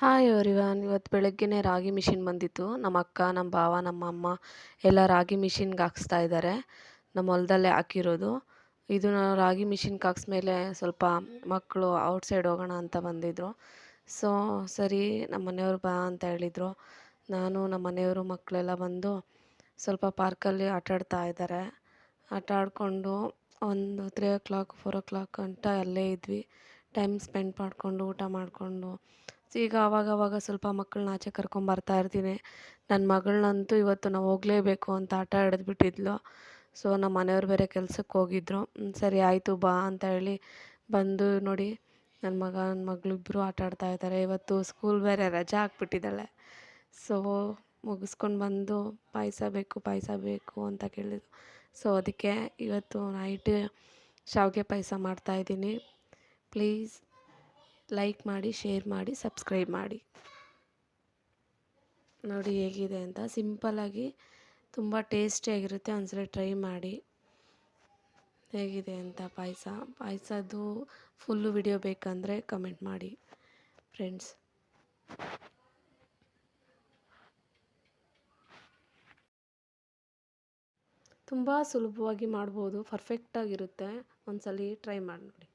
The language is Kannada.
Hi everyone. ಇವತ್ತು ಬೆಳಗ್ಗೆನೇ ರಾಗಿ ಮಿಷಿನ್ ಬಂದಿತ್ತು. ನಮ್ಮ ಅಕ್ಕ, ನಮ್ಮ ಭಾವ, ನಮ್ಮ ಅಮ್ಮ ಎಲ್ಲ ರಾಗಿ ಮಿಷಿನ್ಗೆ ಹಾಕಿಸ್ತಾ ಇದ್ದಾರೆ. ನಮ್ಮ ಹೊಲದಲ್ಲೇ ಹಾಕಿರೋದು. ಇದನ್ನ ರಾಗಿ ಮಿಷಿನ್ಗೆ ಹಾಕ್ಸ್ಮೇಲೆ ಸ್ವಲ್ಪ ಮಕ್ಕಳು ಔಟ್ಸೈಡ್ ಹೋಗೋಣ ಅಂತ ಬಂದಿದ್ದರು. ಸರಿ ನಮ್ಮ ಮನೆಯವ್ರು ಬಾ ಅಂತ ಹೇಳಿದರು. ನಾನು ನಮ್ಮ ಮನೆಯವರು ಮಕ್ಕಳೆಲ್ಲ ಬಂದು ಸ್ವಲ್ಪ ಪಾರ್ಕಲ್ಲಿ ಆಟಾಡ್ತಾ ಇದ್ದಾರೆ. ಆಟ ಆಡಿಕೊಂಡು ಒಂದು 3 o'clock 4 o'clock ಗಂಟ ಅಲ್ಲೇ ಇದ್ವಿ. ಟೈಮ್ ಸ್ಪೆಂಡ್ ಮಾಡಿಕೊಂಡು ಊಟ ಮಾಡಿಕೊಂಡು ಈಗ ಆವಾಗವಾಗ ಸ್ವಲ್ಪ ಮಕ್ಕಳನ್ನ ಆಚೆ ಕರ್ಕೊಂಬರ್ತಾ ಇರ್ತೀನಿ. ನನ್ನ ಮಗಳನ್ನಂತೂ ಇವತ್ತು ನಾವು ಹೋಗಲೇಬೇಕು ಅಂತ ಹಠ ಹಿಡಿದ್ಬಿಟ್ಟಿದ್ಲು. ನಮ್ಮ ಮನೆಯವ್ರು ಬೇರೆ ಕೆಲ್ಸಕ್ಕೆ ಹೋಗಿದ್ರು. ಸರಿ ಆಯಿತು ಬಾ ಅಂತ ಹೇಳಿ ಬಂದು ನೋಡಿ, ನನ್ನ ಮಗ ನನ್ನ ಮಗಳು ಇಬ್ಬರು ಆಟ ಆಡ್ತಾ ಇದ್ದಾರೆ. ಇವತ್ತು ಸ್ಕೂಲ್ ಬೇರೆ ರಜೆ ಹಾಕ್ಬಿಟ್ಟಿದ್ದಾಳೆ. ಮುಗಿಸ್ಕೊಂಡು ಬಂದು ಪಾಯಸ ಬೇಕು ಅಂತ ಕೇಳಿದ್ರು. ಅದಕ್ಕೆ ಇವತ್ತು ನೈಟ್ ಶಾವಿಗೆ ಪಾಯಸ ಮಾಡ್ತಾಯಿದ್ದೀನಿ. ಪ್ಲೀಸ್ ಲೈಕ್ ಮಾಡಿ, ಶೇರ್ ಮಾಡಿ, ಸಬ್ಸ್ಕ್ರೈಬ್ ಮಾಡಿ. ನೋಡಿ ಹೇಗಿದೆ ಅಂತ. ಸಿಂಪಲ್ಲಾಗಿ ತುಂಬ ಟೇಸ್ಟಿಯಾಗಿರುತ್ತೆ. ಒಂದ್ಸಲ ಟ್ರೈ ಮಾಡಿ ಹೇಗಿದೆ ಅಂತ. ಪಾಯಸದ್ದು ಫುಲ್ಲು ವಿಡಿಯೋ ಬೇಕಂದರೆ ಕಮೆಂಟ್ ಮಾಡಿ ಫ್ರೆಂಡ್ಸ್. ತುಂಬ ಸುಲಭವಾಗಿ ಮಾಡ್ಬೋದು, ಪರ್ಫೆಕ್ಟಾಗಿರುತ್ತೆ. ಒಂದ್ಸಲ ಟ್ರೈ ಮಾಡಿ ನೋಡಿ.